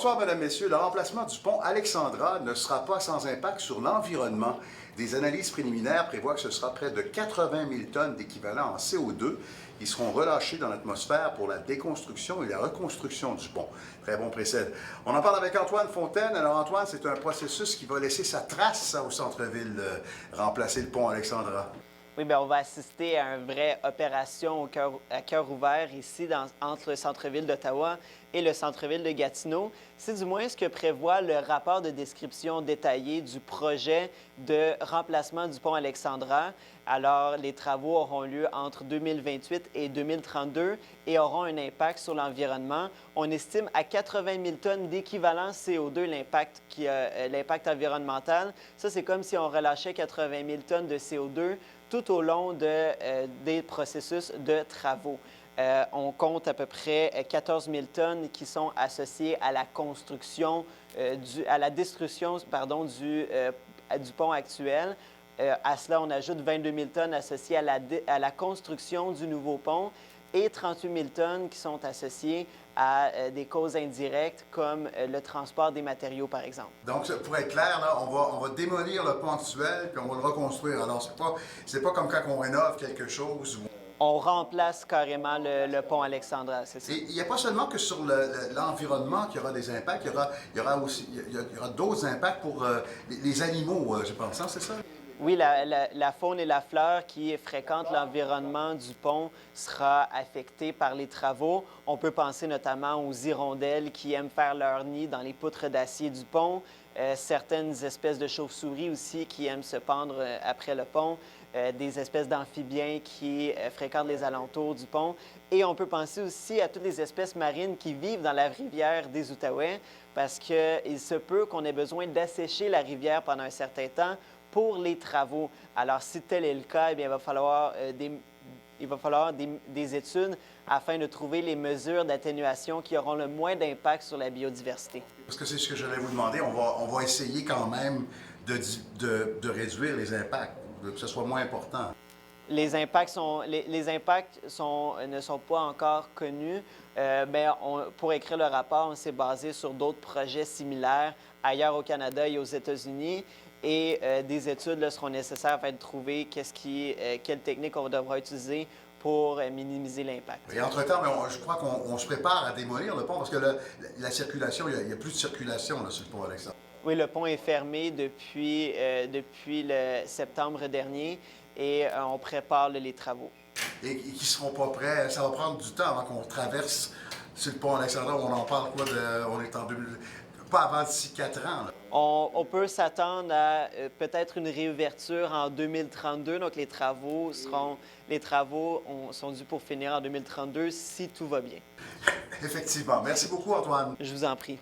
Bonsoir, Mesdames, Messieurs. Le remplacement du pont Alexandra ne sera pas sans impact sur l'environnement. Des analyses préliminaires prévoient que ce sera près de 80 000 tonnes d'équivalent en CO2 qui seront relâchées dans l'atmosphère pour la déconstruction et la reconstruction du pont. Très bon précède. On en parle avec Antoine Fontaine. Alors, Antoine, c'est un processus qui va laisser sa trace ça, au centre-ville, remplacer le pont Alexandra. Oui, bien, on va assister à une vraie opération à cœur ouvert ici entre le centre-ville d'Ottawa et le centre-ville de Gatineau. C'est du moins ce que prévoit le rapport de description détaillé du projet de remplacement du pont Alexandra. Alors, les travaux auront lieu entre 2028 et 2032 et auront un impact sur l'environnement. On estime à 80 000 tonnes d'équivalent CO2 l'impact environnemental. Ça, c'est comme si on relâchait 80 000 tonnes de CO2 tout au long des processus de travaux. On compte à peu près 14 000 tonnes qui sont associées à la construction, à la destruction, pardon, du pont actuel. À cela, on ajoute 22 000 tonnes associées à la construction du nouveau pont et 38 000 tonnes qui sont associées à des causes indirectes comme le transport des matériaux, par exemple. Donc, pour être clair, là, on va démolir le pont actuel puis on va le reconstruire. Alors, c'est pas comme quand on rénove quelque chose. On remplace carrément le pont Alexandra, c'est ça. Et il n'y a pas seulement que sur l'environnement qu'il y aura des impacts, il y aura aussi d'autres impacts pour les animaux, je pense, hein, c'est ça? Oui, la faune et la flore qui fréquentent l'environnement du pont sera affectée par les travaux. On peut penser notamment aux hirondelles qui aiment faire leur nid dans les poutres d'acier du pont, certaines espèces de chauves-souris aussi qui aiment se pendre après le pont, des espèces d'amphibiens qui fréquentent les alentours du pont. Et on peut penser aussi à toutes les espèces marines qui vivent dans la rivière des Outaouais parce qu'il se peut qu'on ait besoin d'assécher la rivière pendant un certain temps pour les travaux. Alors, si tel est le cas, eh bien, il va falloir des études afin de trouver les mesures d'atténuation qui auront le moins d'impact sur la biodiversité. Parce que c'est ce que j'allais vous demander. On va essayer quand même de réduire les impacts, que ce soit moins important. Les impacts ne sont pas encore connus. Pour écrire le rapport, on s'est basé sur d'autres projets similaires ailleurs au Canada et aux États-Unis. Et des études là, seront nécessaires afin de trouver quelle technique on devra utiliser pour minimiser l'impact. Et entre-temps, je crois qu'on se prépare à démolir le pont parce que la circulation, il n'y a plus de circulation là, sur le pont Alexandre. Oui, le pont est fermé depuis le septembre dernier et on prépare les travaux. Et qui ne seront pas prêts. Ça va prendre du temps avant qu'on traverse sur le pont Alexandre. On en parle quoi on est en 2000, pas avant d'ici 4 ans. Là. On peut s'attendre à peut-être une réouverture en 2032. Donc, les travaux sont dus pour finir en 2032 si tout va bien. Effectivement. Merci beaucoup, Antoine. Je vous en prie.